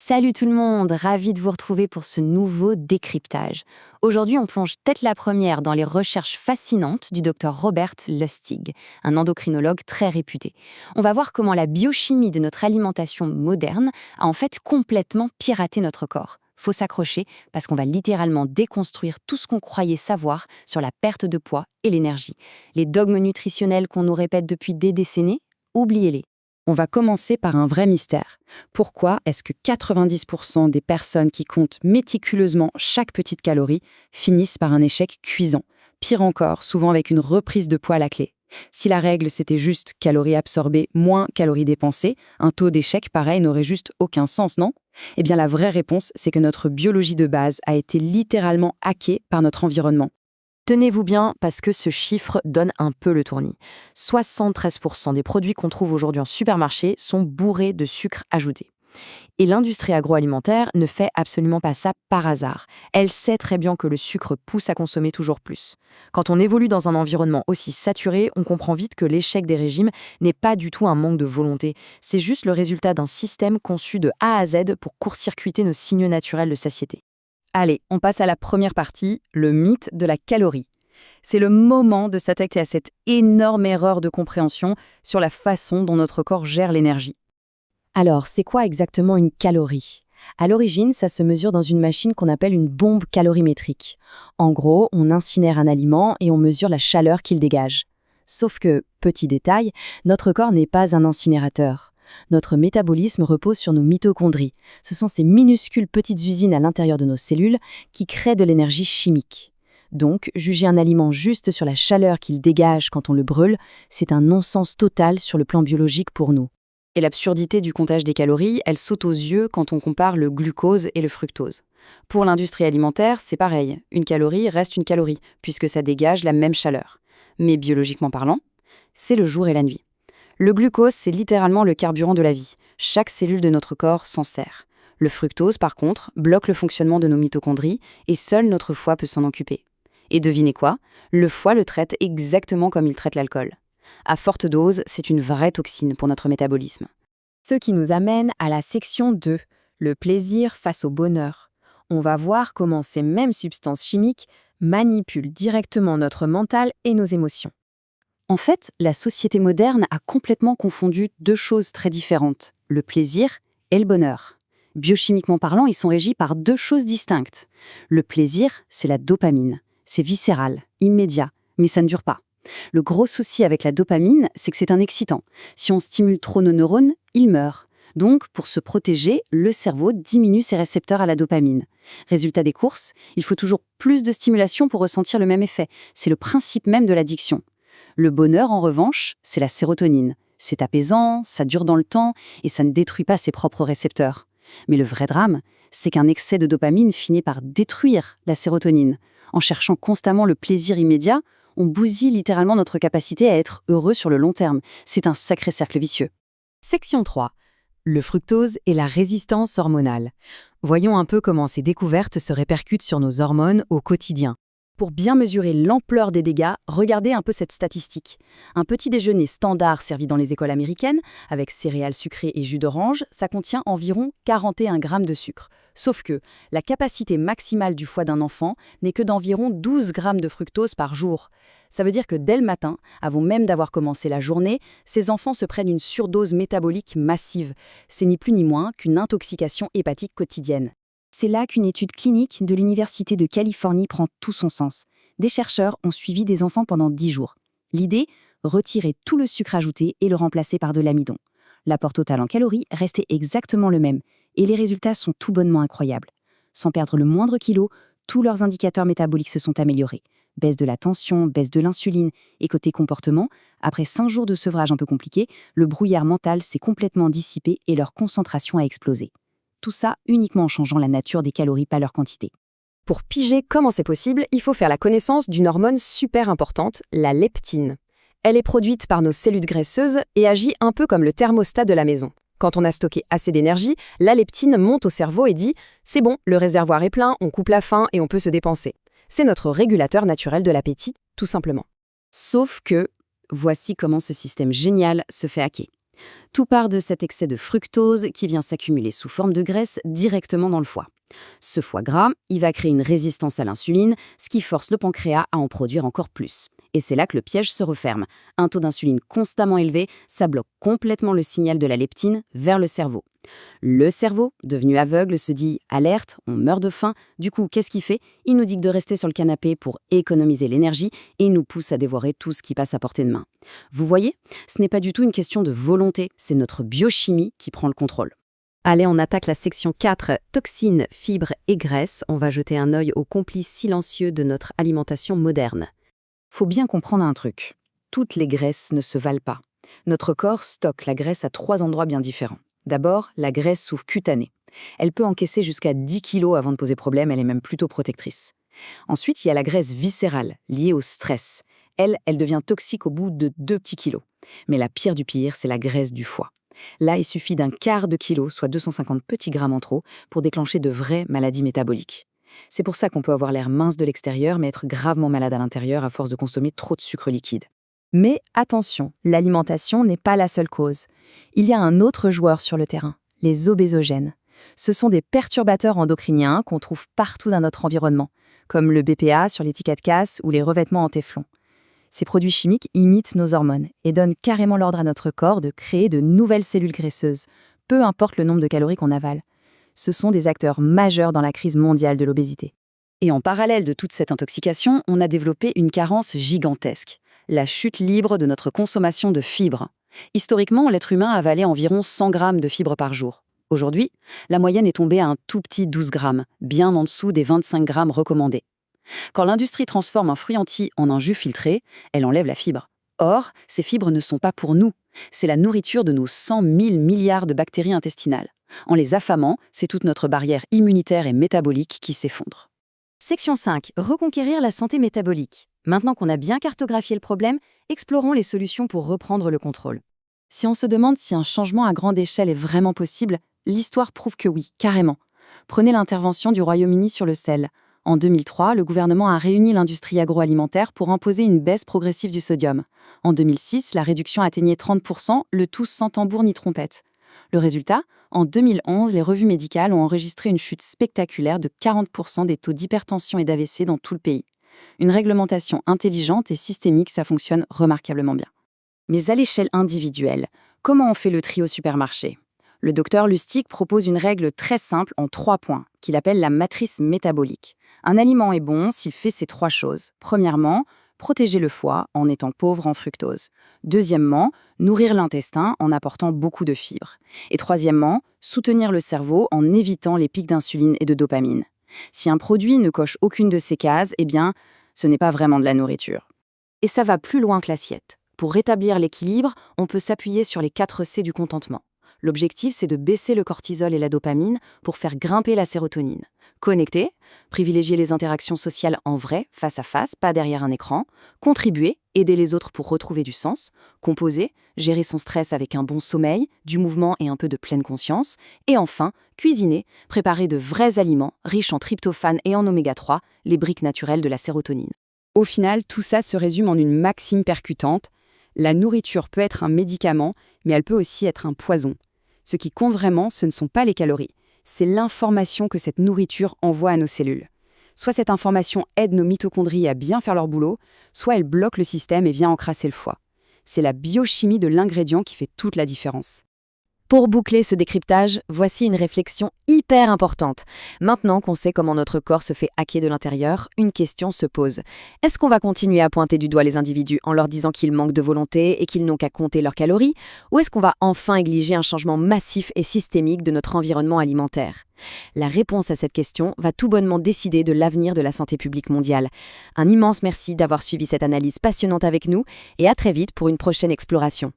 Salut tout le monde, ravi de vous retrouver pour ce nouveau décryptage. Aujourd'hui, on plonge tête la première dans les recherches fascinantes du docteur Robert Lustig, un endocrinologue très réputé. On va voir comment la biochimie de notre alimentation moderne a en fait complètement piraté notre corps. Faut s'accrocher parce qu'on va littéralement déconstruire tout ce qu'on croyait savoir sur la perte de poids et l'énergie. Les dogmes nutritionnels qu'on nous répète depuis des décennies, oubliez-les. On va commencer par un vrai mystère. Pourquoi est-ce que 90% des personnes qui comptent méticuleusement chaque petite calorie finissent par un échec cuisant? Pire encore, souvent avec une reprise de poids à la clé. Si la règle c'était juste calories absorbées moins calories dépensées, un taux d'échec pareil n'aurait juste aucun sens, non? Eh bien la vraie réponse, c'est que notre biologie de base a été littéralement hackée par notre environnement. Tenez-vous bien parce que ce chiffre donne un peu le tournis. 73% des produits qu'on trouve aujourd'hui en supermarché sont bourrés de sucre ajouté. Et l'industrie agroalimentaire ne fait absolument pas ça par hasard. Elle sait très bien que le sucre pousse à consommer toujours plus. Quand on évolue dans un environnement aussi saturé, on comprend vite que l'échec des régimes n'est pas du tout un manque de volonté. C'est juste le résultat d'un système conçu de A à Z pour court-circuiter nos signaux naturels de satiété. Allez, on passe à la première partie, le mythe de la calorie. C'est le moment de s'attaquer à cette énorme erreur de compréhension sur la façon dont notre corps gère l'énergie. Alors, c'est quoi exactement une calorie? À l'origine, ça se mesure dans une machine qu'on appelle une bombe calorimétrique. En gros, on incinère un aliment et on mesure la chaleur qu'il dégage. Sauf que, petit détail, notre corps n'est pas un incinérateur. Notre métabolisme repose sur nos mitochondries. Ce sont ces minuscules petites usines à l'intérieur de nos cellules qui créent de l'énergie chimique. Donc, juger un aliment juste sur la chaleur qu'il dégage quand on le brûle, c'est un non-sens total sur le plan biologique pour nous. Et l'absurdité du comptage des calories, elle saute aux yeux quand on compare le glucose et le fructose. Pour l'industrie alimentaire, c'est pareil. Une calorie reste une calorie, puisque ça dégage la même chaleur. Mais biologiquement parlant, c'est le jour et la nuit. Le glucose, c'est littéralement le carburant de la vie. Chaque cellule de notre corps s'en sert. Le fructose, par contre, bloque le fonctionnement de nos mitochondries et seul notre foie peut s'en occuper. Et devinez quoi? Le foie le traite exactement comme il traite l'alcool. À forte dose, c'est une vraie toxine pour notre métabolisme. Ce qui nous amène à la section 2, le plaisir face au bonheur. On va voir comment ces mêmes substances chimiques manipulent directement notre mental et nos émotions. En fait, la société moderne a complètement confondu deux choses très différentes, le plaisir et le bonheur. Biochimiquement parlant, ils sont régis par deux choses distinctes. Le plaisir, c'est la dopamine. C'est viscéral, immédiat, mais ça ne dure pas. Le gros souci avec la dopamine, c'est que c'est un excitant. Si on stimule trop nos neurones, ils meurent. Donc, pour se protéger, le cerveau diminue ses récepteurs à la dopamine. Résultat des courses, il faut toujours plus de stimulation pour ressentir le même effet. C'est le principe même de l'addiction. Le bonheur, en revanche, c'est la sérotonine. C'est apaisant, ça dure dans le temps et ça ne détruit pas ses propres récepteurs. Mais le vrai drame, c'est qu'un excès de dopamine finit par détruire la sérotonine. En cherchant constamment le plaisir immédiat, on bousille littéralement notre capacité à être heureux sur le long terme. C'est un sacré cercle vicieux. Section 3. Le fructose et la résistance hormonale. Voyons un peu comment ces découvertes se répercutent sur nos hormones au quotidien. Pour bien mesurer l'ampleur des dégâts, regardez un peu cette statistique. Un petit déjeuner standard servi dans les écoles américaines, avec céréales sucrées et jus d'orange, ça contient environ 41 grammes de sucre. Sauf que la capacité maximale du foie d'un enfant n'est que d'environ 12 grammes de fructose par jour. Ça veut dire que dès le matin, avant même d'avoir commencé la journée, ces enfants se prennent une surdose métabolique massive. C'est ni plus ni moins qu'une intoxication hépatique quotidienne. C'est là qu'une étude clinique de l'Université de Californie prend tout son sens. Des chercheurs ont suivi des enfants pendant 10 jours. L'idée, retirer tout le sucre ajouté et le remplacer par de l'amidon. L'apport total en calories restait exactement le même, et les résultats sont tout bonnement incroyables. Sans perdre le moindre kilo, tous leurs indicateurs métaboliques se sont améliorés. Baisse de la tension, baisse de l'insuline, et côté comportement, après 5 jours de sevrage un peu compliqué, le brouillard mental s'est complètement dissipé et leur concentration a explosé. Tout ça uniquement en changeant la nature des calories, pas leur quantité. Pour piger comment c'est possible, il faut faire la connaissance d'une hormone super importante, la leptine. Elle est produite par nos cellules graisseuses et agit un peu comme le thermostat de la maison. Quand on a stocké assez d'énergie, la leptine monte au cerveau et dit « c'est bon, le réservoir est plein, on coupe la faim et on peut se dépenser ». C'est notre régulateur naturel de l'appétit, tout simplement. Sauf que, voici comment ce système génial se fait hacker. Tout part de cet excès de fructose qui vient s'accumuler sous forme de graisse directement dans le foie. Ce foie gras, il va créer une résistance à l'insuline, ce qui force le pancréas à en produire encore plus. Et c'est là que le piège se referme. Un taux d'insuline constamment élevé, ça bloque complètement le signal de la leptine vers le cerveau. Le cerveau, devenu aveugle, se dit « alerte, on meurt de faim ». Du coup, qu'est-ce qu'il fait? Il nous dit de rester sur le canapé pour économiser l'énergie et il nous pousse à dévorer tout ce qui passe à portée de main. Vous voyez, ce n'est pas du tout une question de volonté, c'est notre biochimie qui prend le contrôle. Allez, on attaque la section 4, toxines, fibres et graisses. On va jeter un œil aux complices silencieux de notre alimentation moderne. Faut bien comprendre un truc. Toutes les graisses ne se valent pas. Notre corps stocke la graisse à 3 endroits bien différents. D'abord, la graisse sous-cutanée. Elle peut encaisser jusqu'à 10 kg avant de poser problème, elle est même plutôt protectrice. Ensuite, il y a la graisse viscérale, liée au stress. Elle devient toxique au bout de 2 petits kilos. Mais la pire du pire, c'est la graisse du foie. Là, il suffit d'un quart de kilo, soit 250 petits grammes en trop, pour déclencher de vraies maladies métaboliques. C'est pour ça qu'on peut avoir l'air mince de l'extérieur, mais être gravement malade à l'intérieur à force de consommer trop de sucre liquide. Mais attention, l'alimentation n'est pas la seule cause. Il y a un autre joueur sur le terrain, les obésogènes. Ce sont des perturbateurs endocriniens qu'on trouve partout dans notre environnement, comme le BPA sur l'étiquette casse ou les revêtements en téflon. Ces produits chimiques imitent nos hormones et donnent carrément l'ordre à notre corps de créer de nouvelles cellules graisseuses, peu importe le nombre de calories qu'on avale. Ce sont des acteurs majeurs dans la crise mondiale de l'obésité. Et en parallèle de toute cette intoxication, on a développé une carence gigantesque, la chute libre de notre consommation de fibres. Historiquement, l'être humain avalait environ 100 grammes de fibres par jour. Aujourd'hui, la moyenne est tombée à un tout petit 12 grammes, bien en dessous des 25 grammes recommandés. Quand l'industrie transforme un fruit entier en un jus filtré, elle enlève la fibre. Or, ces fibres ne sont pas pour nous. C'est la nourriture de nos 100 000 milliards de bactéries intestinales. En les affamant, c'est toute notre barrière immunitaire et métabolique qui s'effondre. Section 5. Reconquérir la santé métabolique. Maintenant qu'on a bien cartographié le problème, explorons les solutions pour reprendre le contrôle. Si on se demande si un changement à grande échelle est vraiment possible, l'histoire prouve que oui, carrément. Prenez l'intervention du Royaume-Uni sur le sel. En 2003, le gouvernement a réuni l'industrie agroalimentaire pour imposer une baisse progressive du sodium. En 2006, la réduction atteignait 30%, le tout sans tambour ni trompette. Le résultat, en 2011, les revues médicales ont enregistré une chute spectaculaire de 40% des taux d'hypertension et d'AVC dans tout le pays. Une réglementation intelligente et systémique, ça fonctionne remarquablement bien. Mais à l'échelle individuelle, comment on fait le tri au supermarché? Le docteur Lustig propose une règle très simple en 3 points, qu'il appelle la matrice métabolique. Un aliment est bon s'il fait ces 3 choses. Premièrement, protéger le foie en étant pauvre en fructose. Deuxièmement, nourrir l'intestin en apportant beaucoup de fibres. Et troisièmement, soutenir le cerveau en évitant les pics d'insuline et de dopamine. Si un produit ne coche aucune de ces cases, eh bien, ce n'est pas vraiment de la nourriture. Et ça va plus loin que l'assiette. Pour rétablir l'équilibre, on peut s'appuyer sur les 4 C du contentement. L'objectif, c'est de baisser le cortisol et la dopamine pour faire grimper la sérotonine. Connecter, privilégier les interactions sociales en vrai, face à face, pas derrière un écran. Contribuer, aider les autres pour retrouver du sens. Composer, gérer son stress avec un bon sommeil, du mouvement et un peu de pleine conscience. Et enfin, cuisiner, préparer de vrais aliments riches en tryptophane et en oméga 3, les briques naturelles de la sérotonine. Au final, tout ça se résume en une maxime percutante. La nourriture peut être un médicament, mais elle peut aussi être un poison. Ce qui compte vraiment, ce ne sont pas les calories, c'est l'information que cette nourriture envoie à nos cellules. Soit cette information aide nos mitochondries à bien faire leur boulot, soit elle bloque le système et vient encrasser le foie. C'est la biochimie de l'ingrédient qui fait toute la différence. Pour boucler ce décryptage, voici une réflexion hyper importante. Maintenant qu'on sait comment notre corps se fait hacker de l'intérieur, une question se pose. Est-ce qu'on va continuer à pointer du doigt les individus en leur disant qu'ils manquent de volonté et qu'ils n'ont qu'à compter leurs calories? Ou est-ce qu'on va enfin exiger un changement massif et systémique de notre environnement alimentaire? La réponse à cette question va tout bonnement décider de l'avenir de la santé publique mondiale. Un immense merci d'avoir suivi cette analyse passionnante avec nous et à très vite pour une prochaine exploration.